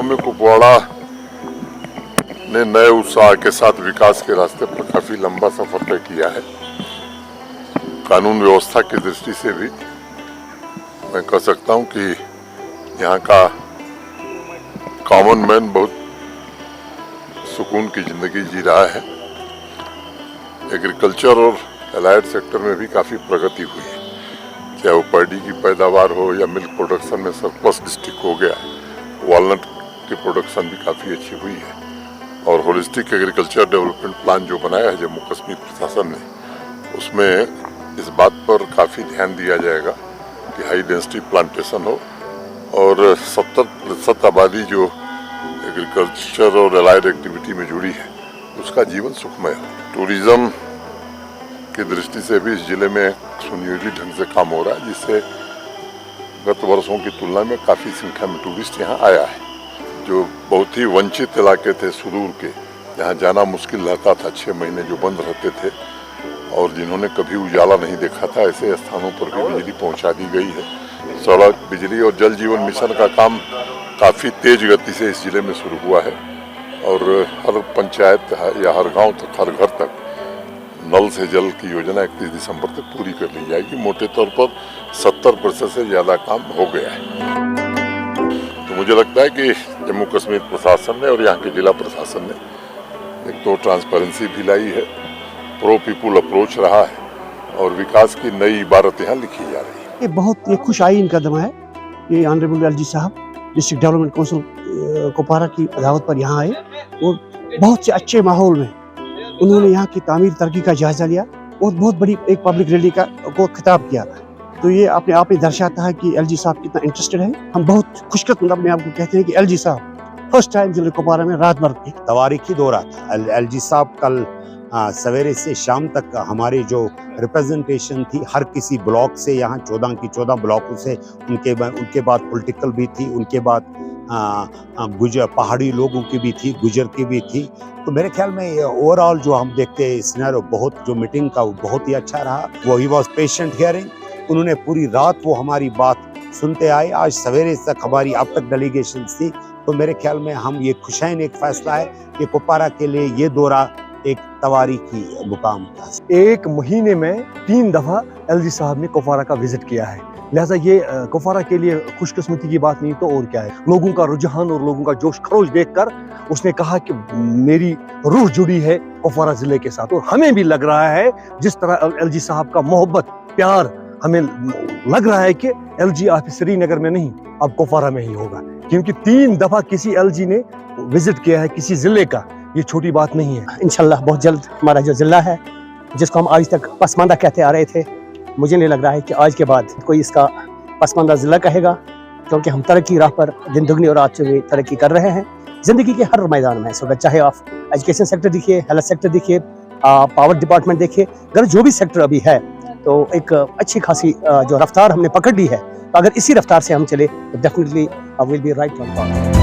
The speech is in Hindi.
में कुपवाड़ा ने नए उत्साह के साथ विकास के रास्ते पर काफी लंबा सफर तय किया है। कानून व्यवस्था की दृष्टि से भी मैं कह सकता हूं कि यहाँ का कॉमन मैन बहुत सुकून की जिंदगी जी रहा है। एग्रीकल्चर और एलाइड सेक्टर में भी काफ़ी प्रगति हुई है, चाहे वो पैडी की पैदावार हो या मिल्क प्रोडक्शन में सरप्लस डिस्ट्रिक्ट हो गया, वॉलनट की प्रोडक्शन भी काफ़ी अच्छी हुई है। और होलिस्टिक एग्रीकल्चर डेवलपमेंट प्लान जो बनाया है जम्मू कश्मीर प्रशासन ने, उसमें इस बात पर काफ़ी ध्यान दिया जाएगा कि हाई डेंसिटी प्लांटेशन हो और 70% आबादी जो एग्रीकल्चर और एलाइड एक्टिविटी में जुड़ी है उसका जीवन सुखमय हो। टूरिज्म की दृष्टि से भी इस जिले में सुनियोजित ढंग से काम हो रहा है, जिससे गत वर्षों की तुलना में काफ़ी संख्या में टूरिस्ट यहाँ आया है। जो बहुत ही वंचित इलाके थे सुदूर के, जहाँ जाना मुश्किल रहता था, 6 महीने जो बंद रहते थे और जिन्होंने कभी उजाला नहीं देखा था, ऐसे स्थानों पर भी बिजली पहुँचा दी गई है। सड़क, बिजली और जल जीवन मिशन का काम काफ़ी तेज गति से इस जिले में शुरू हुआ है और हर पंचायत या हर गांव तक, हर घर तक नल से जल की योजना 31 दिसंबर तक पूरी कर ली जाएगी। मोटे तौर पर 70% से ज़्यादा काम हो गया है। तो मुझे लगता है कि जम्मू कश्मीर प्रशासन ने और यहाँ के जिला प्रशासन ने एक तो ट्रांसपेरेंसी भी लाई है, प्रो पीपुल अप्रोच रहा है और विकास की नई इबारत यहाँ लिखी जा रही है। ये बहुत ये खुश आइन कदम है कि ऑनरेबल एलजी साहब डिस्ट्रिक्ट डेवलपमेंट काउंसिल कुपवाड़ा की दावत पर यहाँ आए और बहुत से अच्छे माहौल में उन्होंने यहाँ की तामीर तरक्की का जायजा लिया और बहुत बड़ी एक पब्लिक रैली को खिताब किया। तो ये अपने आप ही दर्शाता है कि एलजी साहब कितना इंटरेस्टेड है। हम बहुत खुशकिस्मत अपने आप को कहते हैं कि एलजी साहब फर्स्ट टाइम जिले कुपवाड़ा में रात भर तवारीखी दौरा था। एलजी साहब कल सवेरे से शाम तक हमारी जो रिप्रेजेंटेशन थी हर किसी ब्लॉक से, यहाँ 14 की 14 ब्लॉकों से, उनके बाद पॉलिटिकल भी थी, उनके बाद गुजर पहाड़ी लोगों की भी थी, गुजर की भी थी। तो मेरे ख्याल में ओवरऑल जो हम देखते हैं सिनेरियो, बहुत जो मीटिंग का वो बहुत ही अच्छा रहा। वो ही वॉज पेशेंट हियरिंग, उन्होंने पूरी रात वो हमारी बात सुनते आए। आज सवेरे तक हमारी अब तक डेलीगेशन थी। तो मेरे ख्याल में हम ये खुशाइन एक फैसला है कि कुपवाड़ा के लिए ये दौरा एक तवारीखी मुकाम था। 1 महीने में 3 दफा एलजी साहब ने कुपवाड़ा का विजिट किया है, लिहाजा ये कुपवाड़ा के लिए खुशकिस्मती की बात नहीं तो और क्या है। लोगों का रुझान और लोगों का जोश खरोश देखकर उसने कहा कि मेरी रूह जुड़ी है कुपवाड़ा जिले के साथ। और हमें भी लग रहा है जिस तरह एलजी साहब का मोहब्बत प्यार, हमें लग रहा है कि एलजी ऑफिस श्रीनगर में नहीं अब कुपवाड़ा में ही होगा, क्योंकि 3 दफा किसी एलजी ने विजिट किया है किसी जिले का, ये छोटी बात नहीं है। इंशाल्लाह बहुत जल्द हमारा जो जिला है जिसको हम आज तक पसमानदा कहते आ रहे थे, मुझे नहीं लग रहा है कि आज के बाद कोई इसका पसमानदा जिला कहेगा, क्योंकि हम तरक्की राह पर दिन दुगनी और रात चौगुनी तरक्की कर रहे हैं जिंदगी के हर मैदान में। इस वक्त चाहे आप एजुकेशन सेक्टर देखिए, हेल्थ सेक्टर देखिए, पावर डिपार्टमेंट देखिए, अगर जो भी सेक्टर अभी है तो एक अच्छी खासी जो रफ्तार हमने पकड़ ली है, तो अगर इसी रफ्तार से हम चले तो definitely will be right on path.